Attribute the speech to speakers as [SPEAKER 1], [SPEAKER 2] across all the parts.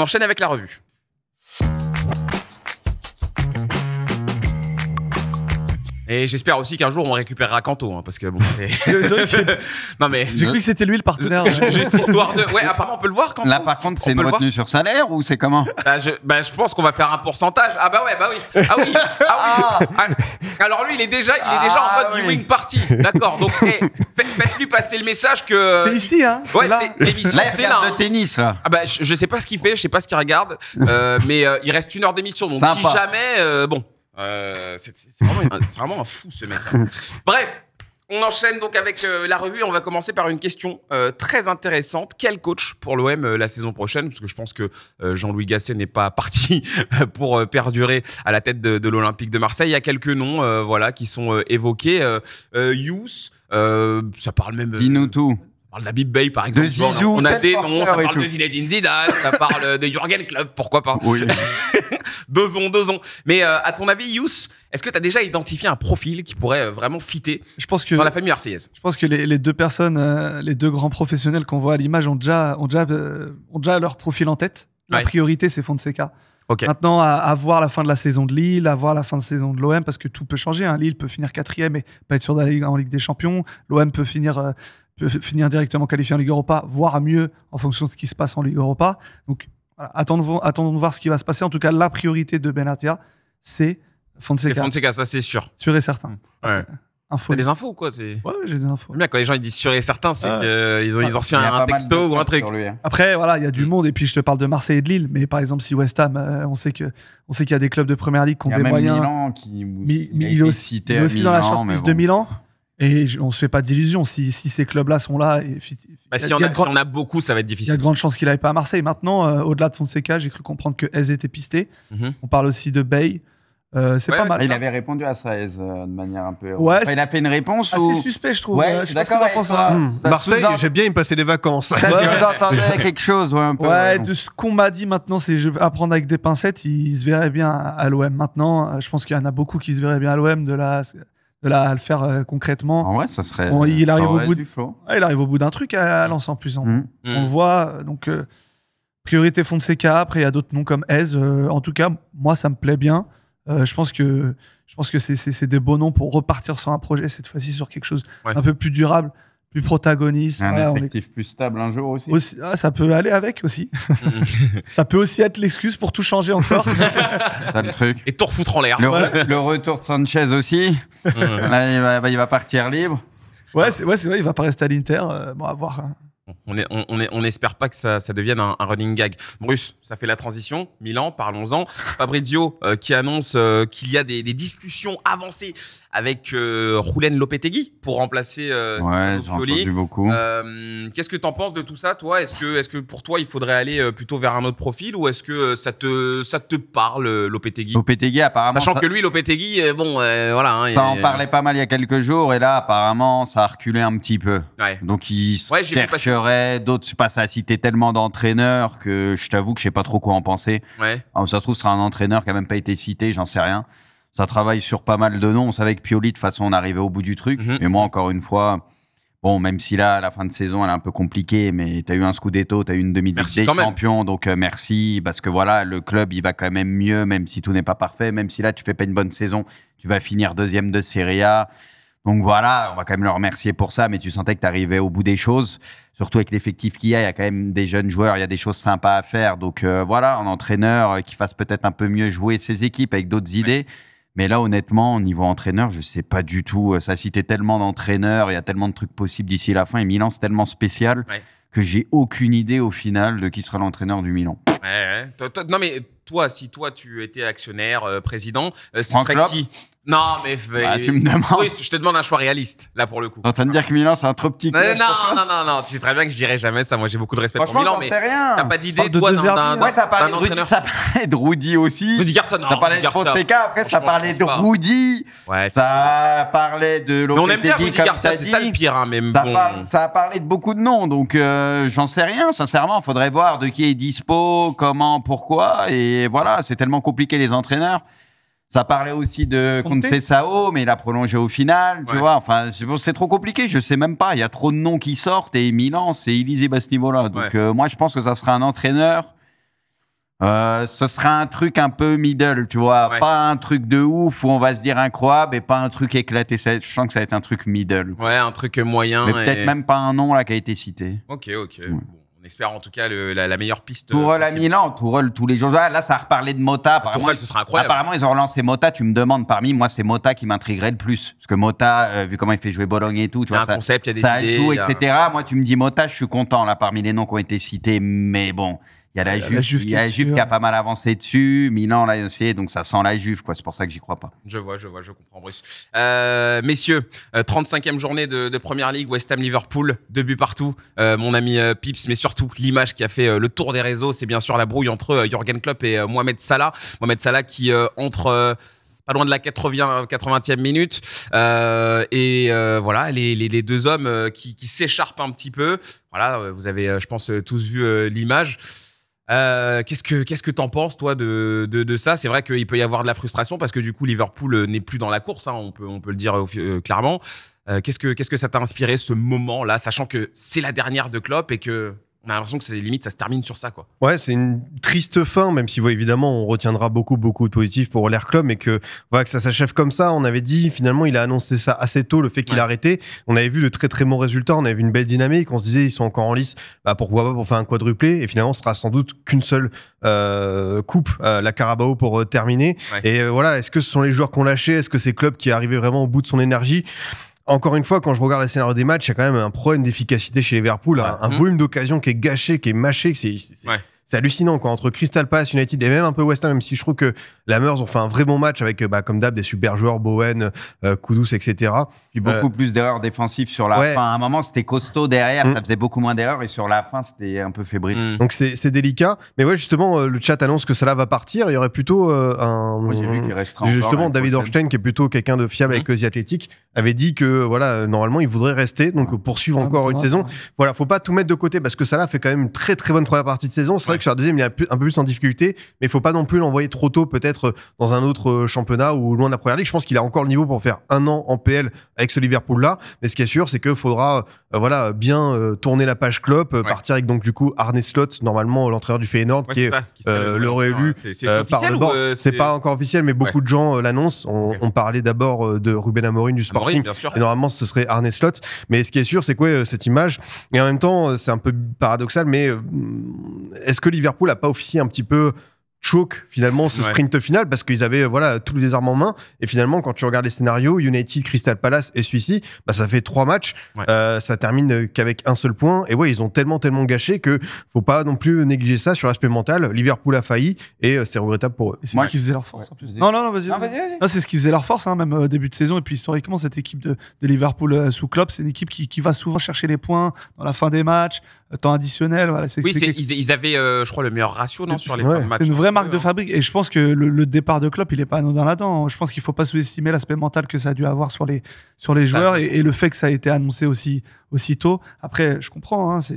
[SPEAKER 1] enchaîne avec la revue. Et j'espère aussi qu'un jour on récupérera Kanto, hein, parce que bon. Non mais.
[SPEAKER 2] J'ai cru que c'était lui le partenaire.
[SPEAKER 1] Juste histoire de. Ouais, apparemment on peut le voir Kanto.
[SPEAKER 3] Là par contre, c'est une retenue sur salaire ou c'est comment?
[SPEAKER 1] Je pense qu'on va faire un pourcentage. Ah bah oui. Ah oui. Alors lui, il est déjà en mode viewing party. D'accord. Donc faites-lui passer le message que.
[SPEAKER 2] C'est ici, hein.
[SPEAKER 1] Ouais, l'émission, c'est là.
[SPEAKER 3] Le tennis là.
[SPEAKER 1] Ah bah je sais pas ce qu'il fait, je sais pas ce qu'il regarde, mais il reste 1 heure d'émission, donc si jamais, bon. C'est vraiment un fou ce mec. Bref, on enchaîne donc avec la revue. On va commencer par une question très intéressante. Quel coach pour l'OM la saison prochaine? Parce que je pense que Jean-Louis Gasset n'est pas parti pour perdurer à la tête de l'Olympique de Marseille. Il y a quelques noms qui sont évoqués. Youss, ça parle même...
[SPEAKER 3] Dis-nous-tout.
[SPEAKER 1] On parle d'Habib Bey, par exemple.
[SPEAKER 3] Zizou,
[SPEAKER 1] on a des noms, ça parle de Zinedine Zidane, ça parle de Jürgen Klopp, pourquoi pas.
[SPEAKER 3] Oui.
[SPEAKER 1] Dosons. Mais à ton avis, Youss, est-ce que tu as déjà identifié un profil qui pourrait vraiment fitter dans la famille marseillaise?
[SPEAKER 2] Je pense que les deux personnes, les deux grands professionnels qu'on voit à l'image ont déjà leur profil en tête. La priorité, c'est Fonseca.
[SPEAKER 1] Okay.
[SPEAKER 2] Maintenant, à voir la fin de la saison de Lille, à voir la fin de saison de l'OM, parce que tout peut changer. Lille peut finir 4e et pas être sûr d'aller en Ligue des Champions. L'OM peut finir directement qualifié en Ligue Europa, voire mieux en fonction de ce qui se passe en Ligue Europa. Donc, voilà, attendons de voir ce qui va se passer. En tout cas, la priorité de Benatia, c'est Fonseca.
[SPEAKER 1] C'est Fonseca, ça c'est sûr.
[SPEAKER 2] Sûr et certain.
[SPEAKER 1] Ouais. T'as des infos ou quoi?
[SPEAKER 2] Ouais, j'ai des infos.
[SPEAKER 1] Bien, quand les gens ils disent sûr et certain, c'est qu'ils ont reçu un texto ou un truc.
[SPEAKER 2] Après, voilà, il y a du monde. Et puis, je te parle de Marseille et de Lille. Mais par exemple, si West Ham, on sait qu'il y a des clubs de première ligue qui ont des moyens. Il est aussi dans la shortlist de Milan. Et on se fait pas d'illusions. Si ces clubs-là sont là,
[SPEAKER 1] si on a beaucoup, ça va être difficile.
[SPEAKER 2] Il y a de grandes chances qu'il n'aille pas à Marseille. Maintenant, au-delà de Fonseca, j'ai cru comprendre que Hez était pisté. On parle aussi de Bey. C'est pas mal.
[SPEAKER 3] Il avait répondu à ça, Hez, de manière un peu.
[SPEAKER 2] Ouais,
[SPEAKER 3] il a fait une réponse.
[SPEAKER 2] C'est suspect, je trouve.
[SPEAKER 3] Ouais, je suis d'accord avec toi.
[SPEAKER 4] Marseille, j'ai bien passé des vacances.
[SPEAKER 3] J'entendais quelque chose, un peu.
[SPEAKER 2] Ouais, de ce qu'on m'a dit maintenant, c'est à prendre avec des pincettes. Il se verrait bien à l'OM. Maintenant, je pense qu'il y en a beaucoup qui se verraient bien à l'OM de le faire concrètement.
[SPEAKER 3] Ouais, ça serait.
[SPEAKER 2] Il arrive au bout d'un truc à Lens en plus. On le voit. Donc, priorité Fonseca. Après, il y a d'autres noms comme Hez. En tout cas, moi, ça me plaît bien. Je pense que c'est des beaux noms pour repartir sur un projet, cette fois-ci sur quelque chose un peu plus durable, plus protagoniste.
[SPEAKER 3] Un effectif plus stable un jour aussi.
[SPEAKER 2] Ça peut aller avec aussi. Ça peut aussi être l'excuse pour tout changer encore.
[SPEAKER 3] C'est le truc.
[SPEAKER 1] Et tout refoutre en l'air.
[SPEAKER 3] Le retour de Sanchez aussi. Là, il va partir libre.
[SPEAKER 2] Ouais, c'est vrai, il va pas rester à l'Inter. Bon, à voir.
[SPEAKER 1] On n'espère pas que ça devienne un running gag. Bruce, ça fait la transition. Milan, parlons-en. Fabrizio qui annonce qu'il y a des discussions avancées avec Julen Lopetegui pour remplacer
[SPEAKER 3] ouais, j'ai entendu beaucoup.
[SPEAKER 1] Qu'est-ce que tu en penses de tout ça, toi? Est-ce que pour toi, il faudrait aller plutôt vers un autre profil, ou est-ce que ça te parle, Lopetegui?
[SPEAKER 3] Lopetegui, apparemment...
[SPEAKER 1] Sachant que lui, Lopetegui, voilà...
[SPEAKER 3] Ça en parlait pas mal il y a quelques jours, et là, apparemment, ça a reculé un petit peu.
[SPEAKER 1] Ouais.
[SPEAKER 3] Donc, il chercherait d'autres... Je sais pas, ça a cité tellement d'entraîneurs que je t'avoue que je sais pas trop quoi en penser.
[SPEAKER 1] Ouais.
[SPEAKER 3] Alors, ça se trouve, ce sera un entraîneur qui a même pas été cité, j'en sais rien. Ça travaille sur pas mal de noms. On savait que Pioli, de toute façon, on arrivait au bout du truc. Mais moi, encore une fois, bon, même si là, la fin de saison, elle est un peu compliquée, mais tu as eu un Scudetto, tu as eu une demi-Ligue des Champions, donc merci, parce que voilà, le club, il va quand même mieux, même si tout n'est pas parfait, même si là, tu fais pas une bonne saison, tu vas finir deuxième de Serie A. Donc voilà, on va quand même le remercier pour ça, mais tu sentais que tu arrivais au bout des choses, surtout avec l'effectif qu'il y a quand même des jeunes joueurs, il y a des choses sympas à faire. Donc voilà, un entraîneur qui fasse peut-être un peu mieux jouer ses équipes avec d'autres idées. Mais là, honnêtement, au niveau entraîneur, je ne sais pas du tout. Ça citait tellement d'entraîneurs, il y a tellement de trucs possibles d'ici la fin. Et Milan, c'est tellement spécial que j'ai aucune idée au final de qui sera l'entraîneur du Milan.
[SPEAKER 1] Non, mais toi, si tu étais actionnaire, président, ce
[SPEAKER 3] serait
[SPEAKER 1] qui? Non, mais
[SPEAKER 3] tu me demandes.
[SPEAKER 1] Oui, je te demande un choix réaliste, là, pour le coup.
[SPEAKER 3] Tu es en train de dire que Milan, c'est un trop petit club.
[SPEAKER 1] Non. Tu sais très bien que je dirais jamais ça. Moi, j'ai beaucoup de respect pour Milan, mais
[SPEAKER 3] t'as
[SPEAKER 1] pas d'idée, toi, d'un
[SPEAKER 3] ouais, ça parlait de Rudy aussi.
[SPEAKER 1] Rudy Garçon,
[SPEAKER 3] ça parlait de Fonseca, après, ça parlait de Rudy.
[SPEAKER 1] Ouais,
[SPEAKER 3] ça parlait de Lopetegui.
[SPEAKER 1] On aime bien Rudy Garcia, c'est ça le pire, hein, même bon.
[SPEAKER 3] Ça a parlé de beaucoup de noms, donc j'en sais rien, sincèrement. Faudrait voir de qui est dispo, comment, pourquoi. Et voilà, c'est tellement compliqué, les entraîneurs. Ça parlait aussi de Conceição, mais il a prolongé au final, tu vois. Enfin, c'est trop compliqué, je sais même pas. Il y a trop de noms qui sortent et Milan, c'est illisible à ce niveau-là. Donc, moi, je pense que ça sera un entraîneur Ce sera un truc un peu middle, tu vois. Ouais. Pas un truc de ouf où on va se dire incroyable et pas un truc éclaté. Je sens que ça va être un truc middle.
[SPEAKER 1] Ouais, un truc moyen.
[SPEAKER 3] Mais peut-être même pas un nom là qui a été cité.
[SPEAKER 1] Ok. Ouais. Bon, on espère en tout cas la meilleure piste.
[SPEAKER 3] Tourelle à Milan, Tourelle tous les jours. Là, ça a reparlé de Mota.
[SPEAKER 1] Tourelle, ce sera incroyable.
[SPEAKER 3] Apparemment, ils ont relancé Mota. Tu me demandes, parmi moi, c'est Mota qui m'intriguerait le plus. Parce que Mota, vu comment il fait jouer Bologne et tout, tu vois,
[SPEAKER 1] un concept, il y a des
[SPEAKER 3] ça
[SPEAKER 1] idées,
[SPEAKER 3] joue, etc. Moi, tu me dis Mota, je suis content là parmi les noms qui ont été cités. Mais bon. Il y a la Juve qui a pas mal avancé dessus. Milan l'a aussi, donc ça sent la Juve, quoi. C'est pour ça que j'y crois pas.
[SPEAKER 1] Je comprends, Bruce. Messieurs, 35e journée de Première Ligue, West Ham-Liverpool, 2 buts partout. Mon ami Pips, mais surtout l'image qui a fait le tour des réseaux, c'est bien sûr la brouille entre Jürgen Klopp et Mohamed Salah. Mohamed Salah qui entre... pas loin de la 80e minute. Voilà, les deux hommes qui s'écharpent un petit peu. Voilà, vous avez, je pense, tous vu l'image. Qu'est-ce que t'en penses, toi, de ça? C'est vrai qu'il peut y avoir de la frustration parce que du coup, Liverpool n'est plus dans la course, hein, on peut le dire clairement. Qu'est-ce que ça t'a inspiré, ce moment-là, sachant que c'est la dernière de Klopp et que on a l'impression que c'est limite, ça se termine sur ça, quoi.
[SPEAKER 4] Ouais, c'est une triste fin, même si évidemment on retiendra beaucoup de positifs pour l'air club, mais que voilà, que ça s'achève comme ça. On avait dit finalement, il a annoncé ça assez tôt, le fait qu'il a arrêté. On avait vu de très très bons résultats, on avait vu une belle dynamique. On se disait ils sont encore en lice, pourquoi pas pour faire un quadruplé. Et finalement, ce sera sans doute qu'une seule coupe, la Carabao pour terminer. Ouais. Et voilà, est-ce que ce sont les joueurs qui ont lâché? Est-ce que c'est Klopp qui est arrivé vraiment au bout de son énergie? Encore une fois, quand je regarde les scénarios des matchs, il y a quand même un problème d'efficacité chez Liverpool, un volume d'occasion qui est gâché, qui est mâché, c'est hallucinant, quoi. Entre Crystal Palace, United et même un peu West Ham, même si je trouve que la Mears ont fait un vrai bon match avec, comme d'hab, des super joueurs, Bowen, Kudus, etc.
[SPEAKER 3] Puis beaucoup plus d'erreurs défensives sur la fin. À un moment, c'était costaud derrière, ça faisait beaucoup moins d'erreurs, et sur la fin, c'était un peu fébrile.
[SPEAKER 4] Donc c'est délicat. Mais ouais, justement, le chat annonce que Salah va partir. Il y aurait plutôt
[SPEAKER 3] Moi, j'ai vu qu'il restera encore.
[SPEAKER 4] Justement, David Ornstein, qui est plutôt quelqu'un de fiable avec The Athletic, avait dit que voilà, normalement, il voudrait rester, donc poursuivre encore une saison. Voilà, faut pas tout mettre de côté parce que Salah fait quand même une très très bonne première partie de saison. C'est vrai que sur la deuxième, il est un peu plus en difficulté, mais il faut pas non plus l'envoyer trop tôt, peut-être dans un autre championnat ou loin de la Première Ligue. Je pense qu'il a encore le niveau pour faire un an en PL avec ce Liverpool-là. Mais ce qui est sûr, c'est qu'il faudra bien tourner la page Klopp, partir avec donc du coup Arne Slot, normalement l'entraîneur du Feyenoord, qui est le réélu par le board. C'est pas encore officiel, mais beaucoup de gens l'annoncent. On parlait d'abord de Ruben Amorim du Sporting, et normalement ce serait Arne Slot. Mais ce qui est sûr, c'est que cette image, et en même temps, c'est un peu paradoxal, mais est-ce que Liverpool a pas officié un petit peu choke finalement ce sprint final parce qu'ils avaient tous les armes en main, et finalement quand tu regardes les scénarios, United, Crystal Palace et celui-ci, ça fait 3 matchs, ça termine qu'avec un seul point, et ils ont tellement gâché que faut pas non plus négliger ça sur l'aspect mental. Liverpool a failli et c'est regrettable pour eux.
[SPEAKER 2] C'est ce qui faisait leur force en plus. Non, vas-y. Non, c'est ce qui faisait leur force, même au début de saison, et puis historiquement cette équipe de Liverpool sous Klopp, c'est une équipe qui va souvent chercher les points dans la fin des matchs, temps additionnel.
[SPEAKER 1] Ils avaient je crois le meilleur ratio sur les fins de match.
[SPEAKER 2] C'est une vraie marque de fabrique, et je pense que le départ de Klopp, il est pas anodin là-dedans. Je pense qu'il faut pas sous-estimer l'aspect mental que ça a dû avoir sur les joueurs, et le fait que ça a été annoncé aussi tôt. Après, je comprends, hein, c'est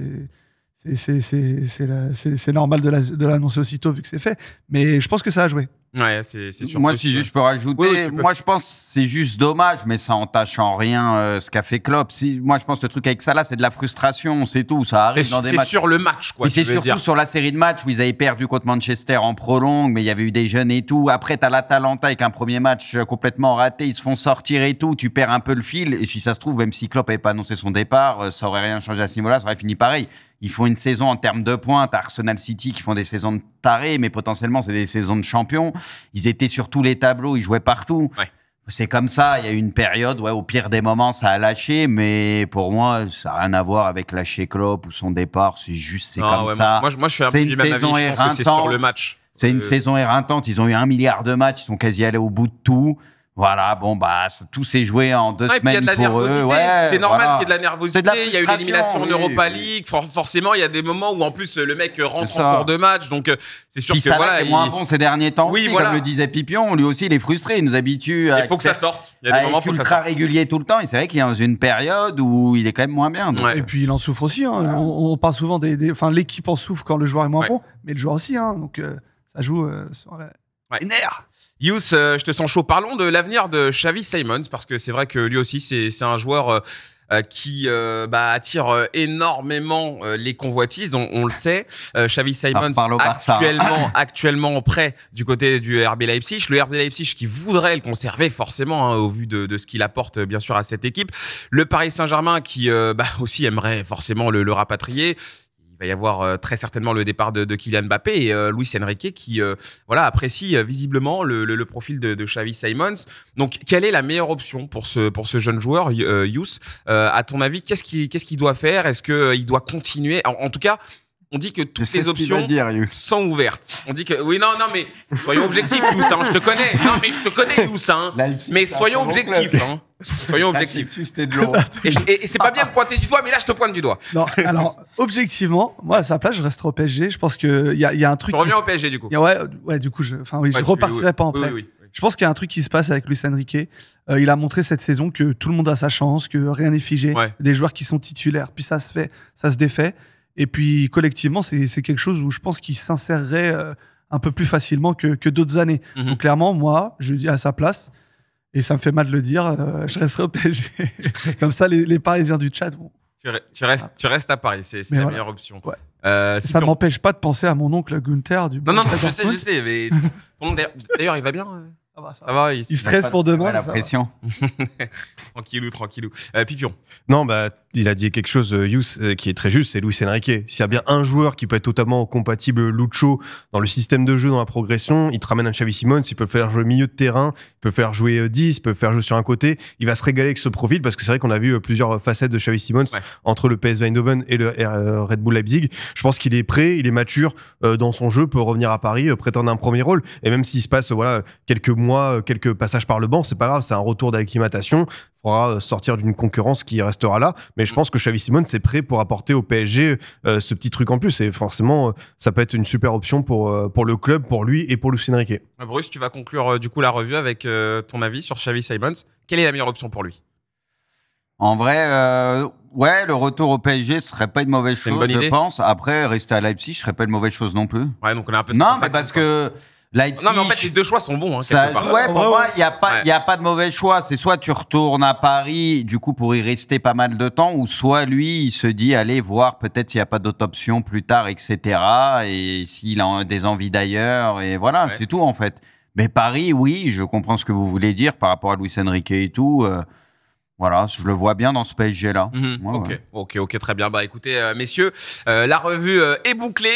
[SPEAKER 2] normal de l'annoncer aussitôt vu que c'est fait, mais je pense que ça a joué.
[SPEAKER 1] Ouais, c'est sûr.
[SPEAKER 3] Moi, si je peux rajouter, moi je pense que c'est juste dommage, mais ça entache en rien ce qu'a fait Klopp. Moi, je pense que le truc avec Salah, c'est de la frustration, c'est tout. Ça arrive dans des matchs.
[SPEAKER 1] C'est sur le match, quoi.
[SPEAKER 3] Et c'est surtout sur la série de matchs où ils avaient perdu contre Manchester en prolongue, mais il y avait eu des jeunes et tout. Après, t'as l'Atalanta avec un premier match complètement raté, ils se font sortir et tout. Tu perds un peu le fil, et si ça se trouve, même si Klopp n'avait pas annoncé son départ, ça aurait rien changé à ce niveau-là, ça aurait fini pareil. Ils font une saison en termes de points. T'as Arsenal City qui font des saisons de tarés, mais potentiellement, c'est des saisons de champions. Ils étaient sur tous les tableaux, ils jouaient partout. Ouais. C'est comme ça. Il y a eu une période, au pire des moments, ça a lâché, mais pour moi, ça n'a rien à voir avec lâcher Klopp ou son départ. C'est comme ça.
[SPEAKER 1] Moi, je suis un peu du même avis. Je pense que c'est sur le match.
[SPEAKER 3] C'est une saison éreintante. Ils ont eu 1 milliard de matchs. Ils sont quasi allés au bout de tout. Voilà, tout s'est joué en 2 semaines.
[SPEAKER 1] Il y a de la nervosité. C'est normal qu'il y ait de la nervosité. Il y a eu l'élimination en Europa League. Forcément, il y a des moments où en plus le mec rentre en cours de match. Donc c'est sûr que
[SPEAKER 3] il est moins bon ces derniers temps. Oui, comme le disait Pipion, lui aussi il est frustré. Il nous habitue.
[SPEAKER 1] Il faut que ça sorte. Il y a des moments où il faut que ça sorte.
[SPEAKER 3] Ultra régulier tout le temps. Et c'est vrai qu'il est dans une période où il est quand même moins bien.
[SPEAKER 2] Donc. Et puis il en souffre aussi. On parle souvent l'équipe en souffre quand le joueur est moins bon, mais le joueur aussi. Donc ça joue sur les nerfs.
[SPEAKER 1] Yous, je te sens chaud. Parlons de l'avenir de Xavi Simons, parce que c'est vrai que lui aussi, c'est un joueur qui attire énormément les convoitises, on le sait. Xavi Simons actuellement prêt du côté du RB Leipzig. Le RB Leipzig qui voudrait le conserver forcément au vu de ce qu'il apporte bien sûr à cette équipe. Le Paris Saint-Germain qui aussi aimerait forcément le rapatrier. Il va y avoir très certainement le départ de Kylian Mbappé et Luis Enrique qui apprécie visiblement le profil de Xavi Simons. Donc, quelle est la meilleure option pour ce jeune joueur, Yous? À ton avis, qu'est-ce qu'il doit faire? Est-ce qu'il doit continuer? En tout cas, on dit que toutes les options sont ouvertes. On dit que oui, non, mais soyons objectifs, Yous. Hein, je te connais. Non, mais je te connais, Yous. Hein, mais soyons objectifs. Hein. Soyons objectifs. Et c'est pas bien de pointer du doigt, mais là, je te pointe du doigt.
[SPEAKER 2] Non, alors, objectivement, moi, à sa place, je resterai au PSG. Je pense qu'il y a un truc.
[SPEAKER 1] Tu reviens au PSG, du coup.
[SPEAKER 2] Ouais, du coup, je repartirai pas en prêt. Oui. Je pense qu'il y a un truc qui se passe avec Luis Enrique. Il a montré cette saison que tout le monde a sa chance, que rien n'est figé. Ouais. Des joueurs qui sont titulaires, puis ça se défait. Et puis, collectivement, c'est quelque chose où je pense qu'il s'insérerait un peu plus facilement que d'autres années. Donc, clairement, moi, je dis à sa place. Et ça me fait mal de le dire, je resterai au PSG. Comme ça, les Parisiens du chat vont.
[SPEAKER 1] Tu restes à Paris, c'est la meilleure option.
[SPEAKER 2] Ouais. Ça ne m'empêche pas de penser à mon oncle Gunther du
[SPEAKER 1] Non, je sais, mais ton oncle, d'ailleurs, il va bien.
[SPEAKER 2] Ça va, il stresse pour demain.
[SPEAKER 3] La pression.
[SPEAKER 1] Tranquillou. Pipion.
[SPEAKER 4] Non, il a dit quelque chose, Yous, qui est très juste, c'est Luis Enrique. S'il y a bien un joueur qui peut être totalement compatible Lucho dans le système de jeu, dans la progression, il te ramène un Xavi Simons, il peut le faire jouer milieu de terrain, il peut faire jouer 10, il peut faire jouer sur un côté. Il va se régaler avec ce profil parce que c'est vrai qu'on a vu plusieurs facettes de Xavi Simons entre le PSV Eindhoven et le Red Bull Leipzig. Je pense qu'il est prêt, il est mature dans son jeu, peut revenir à Paris, prétendre un premier rôle. Et même s'il se passe quelques mois, quelques passages par le banc, c'est pas grave, c'est un retour d'acclimatation. Il faudra sortir d'une concurrence qui restera là. Mais je pense que Xavi Simons est prêt pour apporter au PSG ce petit truc en plus. Et forcément, ça peut être une super option pour le club, pour lui et pour Luis Enrique.
[SPEAKER 1] Bruce, tu vas conclure du coup la revue avec ton avis sur Xavi Simons. Quelle est la meilleure option pour lui?
[SPEAKER 3] En vrai, le retour au PSG serait pas une mauvaise chose, je pense. Après, rester à Leipzig serait pas une mauvaise chose non plus.
[SPEAKER 1] Ouais, donc on est un peu.
[SPEAKER 3] Non, mais parce que Leipzig,
[SPEAKER 1] non, mais en fait, les deux choix sont bons.
[SPEAKER 3] Pour moi, il n'y a pas de mauvais choix. C'est soit tu retournes à Paris, du coup, pour y rester pas mal de temps, ou soit lui, il se dit, allez, voir peut-être s'il n'y a pas d'autres options plus tard, etc. Et s'il a des envies d'ailleurs. Et voilà, c'est tout, en fait. Mais Paris, oui, je comprends ce que vous voulez dire par rapport à Luis Enrique et tout. Voilà, je le vois bien dans ce PSG-là.
[SPEAKER 1] Ok, très bien. Écoutez, messieurs, la revue est bouclée.